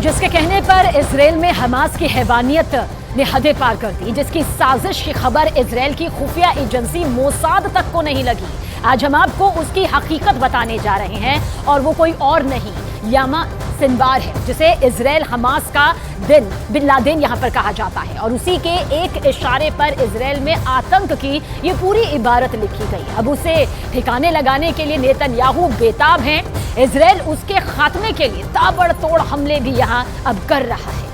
जिसके कहने पर इजराइल में हमास की हैवानियत ने हदें पार कर दी, जिसकी साजिश की खबर इजराइल की खुफिया एजेंसी मोसाद तक को नहीं लगी। आज हम आपको उसकी हकीकत बताने जा रहे हैं और वो कोई और नहीं, यामा सिनवार है, जिसे इजराइल हमास का बिन लादेन यहाँ पर कहा जाता है। और उसी के एक इशारे पर इजराइल में आतंक की ये पूरी इबारत लिखी गई। अब उसे ठिकाने लगाने के लिए नेतन्याहू बेताब हैं। इजराइल उसके खात्मे के लिए ताबड़तोड़ हमले भी यहाँ अब कर रहा है।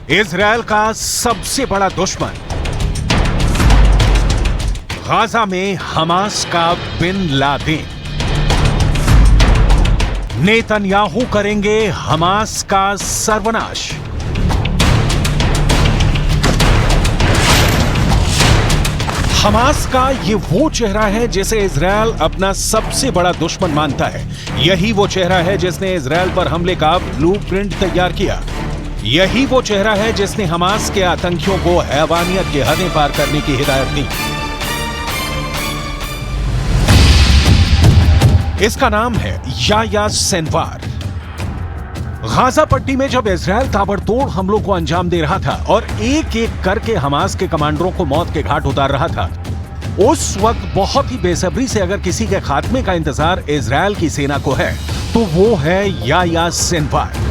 इजराइल का सबसे बड़ा दुश्मन, गाजा में हमास का बिन लादेन। नेतन्याहू करेंगे हमास का सर्वनाश। हमास का ये वो चेहरा है जिसे इजराइल अपना सबसे बड़ा दुश्मन मानता है। यही वो चेहरा है जिसने इजराइल पर हमले का ब्लूप्रिंट तैयार किया। यही वो चेहरा है जिसने हमास के आतंकियों को हैवानियत की हदें पार करने की हिदायत दी। इसका नाम है याह्या सिनवार। गाजा पट्टी में जब इजराइल ताबड़तोड़ हमलों को अंजाम दे रहा था और एक एक करके हमास के कमांडरों को मौत के घाट उतार रहा था, उस वक्त बहुत ही बेसब्री से अगर किसी के खात्मे का इंतजार इजराइल की सेना को है तो वो है याह्या सिनवार।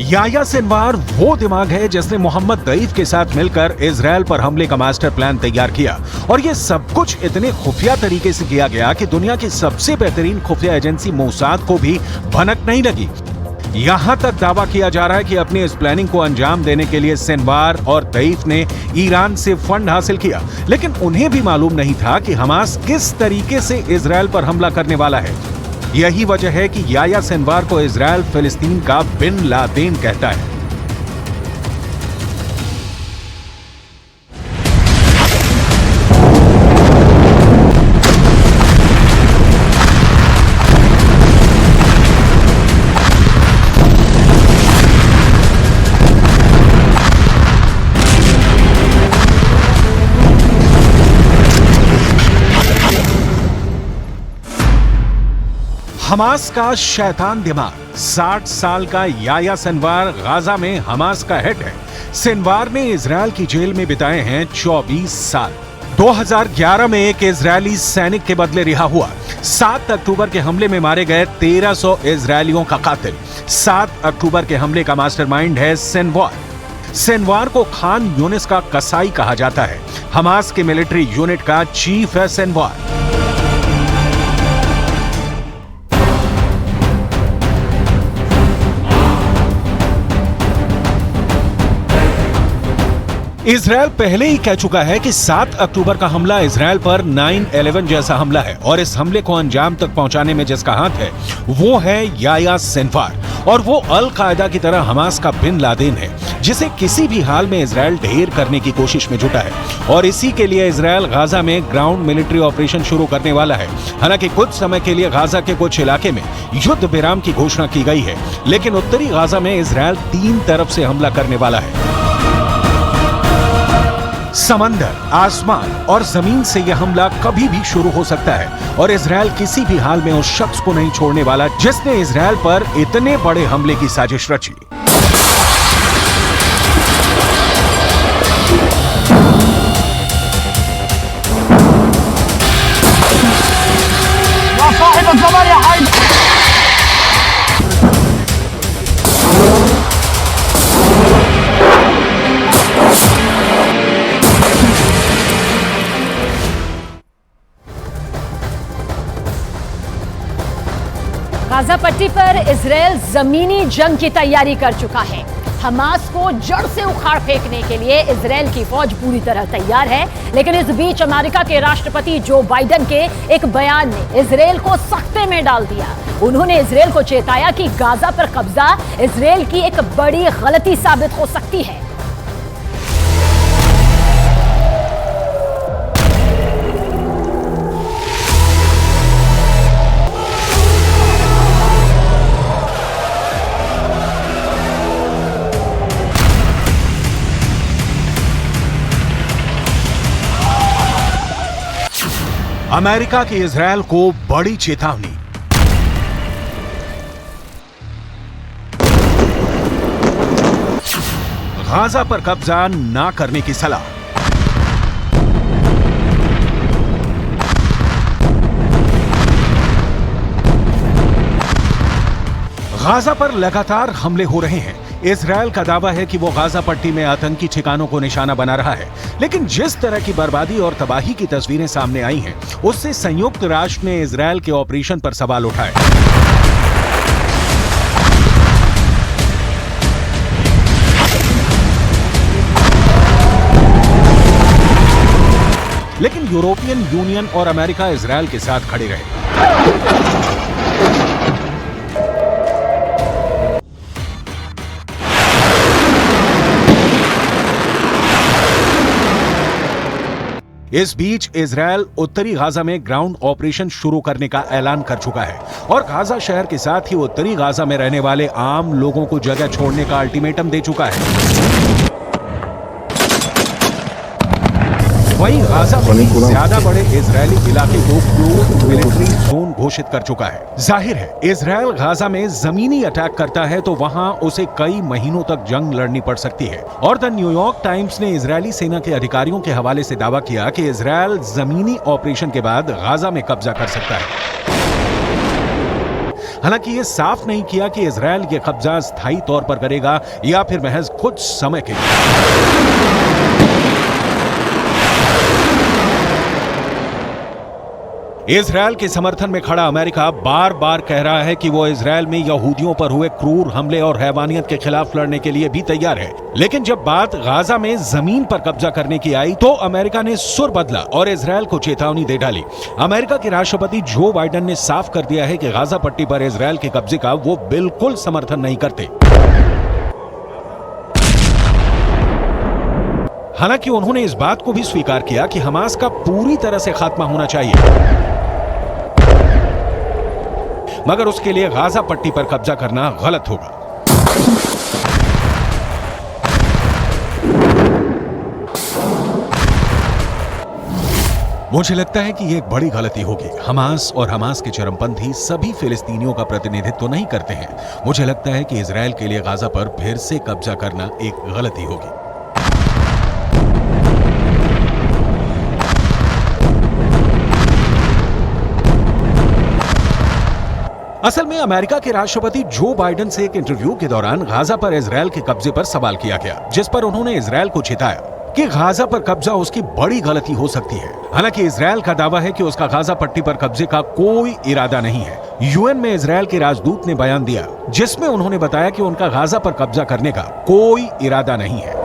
याह्या सिनवार वो दिमाग है जिसने मोहम्मद दईफ के साथ मिलकर इजराइल पर हमले का मास्टर प्लान तैयार किया। और ये सब कुछ इतने खुफिया तरीके से किया गया कि दुनिया की सबसे बेहतरीन खुफिया एजेंसी मोसाद को भी भनक नहीं लगी। यहां तक दावा किया जा रहा है कि अपनी इस प्लानिंग को अंजाम देने के लिए सिनवार और दईफ ने ईरान से फंड हासिल किया, लेकिन उन्हें भी मालूम नहीं था कि हमास किस तरीके से इजराइल पर हमला करने वाला है। यही वजह है कि याह्या सिनवार को इजराइल फिलिस्तीन का बिन लादेन कहता है। हमास का शैतान दिमाग, 60 साल का याह्या सिनवार गाजा में हमास का हेड है। सिनवार ने इजराइल की जेल में बिताए हैं 24 साल। 2011 में एक इजरायली सैनिक के बदले रिहा हुआ। 7 अक्टूबर के हमले में मारे गए 1300 इजरायलियों का कातिल। 7 अक्टूबर के हमले का मास्टरमाइंड है सिनवार। सिनवार को खान यूनिस का कसाई कहा जाता है। हमास के मिलिट्री यूनिट का चीफ है सिनवार। इजराइल पहले ही कह चुका है कि 7 अक्टूबर का हमला इजराइल पर 9/11 जैसा हमला है और इस हमले को अंजाम तक पहुंचाने में जिसका हाथ है वो है याह्या सिनवार। और वो अल कायदा की तरह हमास का बिन लादेन है, जिसे किसी भी हाल में इजराइल ढेर करने की कोशिश में जुटा है। और इसी के लिए इजराइल गाजा में ग्राउंड मिलिट्री ऑपरेशन शुरू करने वाला है। हालांकि कुछ समय के लिए गाजा के कुछ इलाके में युद्ध विराम की घोषणा की गई है, लेकिन उत्तरी गाजा में इजराइल 3 तरफ से हमला करने वाला है। समंदर, आसमान और जमीन से यह हमला कभी भी शुरू हो सकता है और इजराइल किसी भी हाल में उस शख्स को नहीं छोड़ने वाला जिसने इजराइल पर इतने बड़े हमले की साजिश रची। गाजा पट्टी पर इजराइल जमीनी जंग की तैयारी कर चुका है। हमास को जड़ से उखाड़ फेंकने के लिए इजराइल की फौज पूरी तरह तैयार है। लेकिन इस बीच अमेरिका के राष्ट्रपति जो बाइडेन के एक बयान ने इजराइल को सख्ते में डाल दिया। उन्होंने इजराइल को चेताया कि गाजा पर कब्जा इजराइल की एक बड़ी गलती साबित हो सकती है। अमेरिका की इजरायल को बड़ी चेतावनी। गाजा पर कब्जा ना करने की सलाह। गाजा पर लगातार हमले हो रहे हैं। इजरायल का दावा है कि वो गाजा पट्टी में आतंकी ठिकानों को निशाना बना रहा है, लेकिन जिस तरह की बर्बादी और तबाही की तस्वीरें सामने आई हैं, उससे संयुक्त राष्ट्र ने इजरायल के ऑपरेशन पर सवाल उठाए। लेकिन यूरोपियन यूनियन और अमेरिका इजरायल के साथ खड़े रहे। इस बीच इजरायल उत्तरी गाजा में ग्राउंड ऑपरेशन शुरू करने का ऐलान कर चुका है और गाजा शहर के साथ ही उत्तरी गाजा में रहने वाले आम लोगों को जगह छोड़ने का अल्टीमेटम दे चुका है। वहीं गाजा में ज्यादा बड़े इजरायली इलाके को क्लोज्ड मिलिट्री जोन घोषित कर चुका है। जाहिर है इजरायल गाजा में जमीनी अटैक करता है तो वहां उसे कई महीनों तक जंग लड़नी पड़ सकती है। और द न्यूयॉर्क टाइम्स ने इजरायली सेना के अधिकारियों के हवाले से दावा किया कि इजरायल जमीनी ऑपरेशन के बाद गाजा में कब्जा कर सकता है। हालांकि ये साफ नहीं किया कि इजरायल ये कब्जा स्थायी तौर पर करेगा या फिर महज कुछ समय के लिए। इजरायल के समर्थन में खड़ा अमेरिका बार बार कह रहा है कि वो इजरायल में यहूदियों पर हुए क्रूर हमले और हैवानियत के खिलाफ लड़ने के लिए भी तैयार है। लेकिन जब बात गाजा में जमीन पर कब्जा करने की आई तो अमेरिका ने सुर बदला और इजरायल को चेतावनी दे डाली। अमेरिका के राष्ट्रपति जो बाइडेन ने साफ कर दिया है कि गाजा पट्टी पर इजरायल के कब्जे का वो बिल्कुल समर्थन नहीं करते। हालांकि उन्होंने इस बात को भी स्वीकार किया कि हमास का पूरी तरह से खात्मा होना चाहिए, मगर उसके लिए गाजा पट्टी पर कब्जा करना गलत होगा। मुझे लगता है कि यह एक बड़ी गलती होगी। हमास और हमास के चरमपंथी सभी फिलिस्तीनियों का प्रतिनिधित्व नहीं करते हैं। मुझे लगता है कि इजरायल के लिए गाजा पर फिर से कब्जा करना एक गलती होगी। असल में अमेरिका के राष्ट्रपति जो बाइडेन से एक इंटरव्यू के दौरान गाजा पर इजरायल के कब्जे पर सवाल किया गया, जिस पर उन्होंने इजरायल को चेताया कि गाजा पर कब्जा उसकी बड़ी गलती हो सकती है। हालांकि इजरायल का दावा है कि उसका गाजा पट्टी पर कब्जे का कोई इरादा नहीं है। यूएन में इजरायल के राजदूत ने बयान दिया जिसमें उन्होंने बताया कि उनका गाजा पर कब्जा करने का कोई इरादा नहीं है।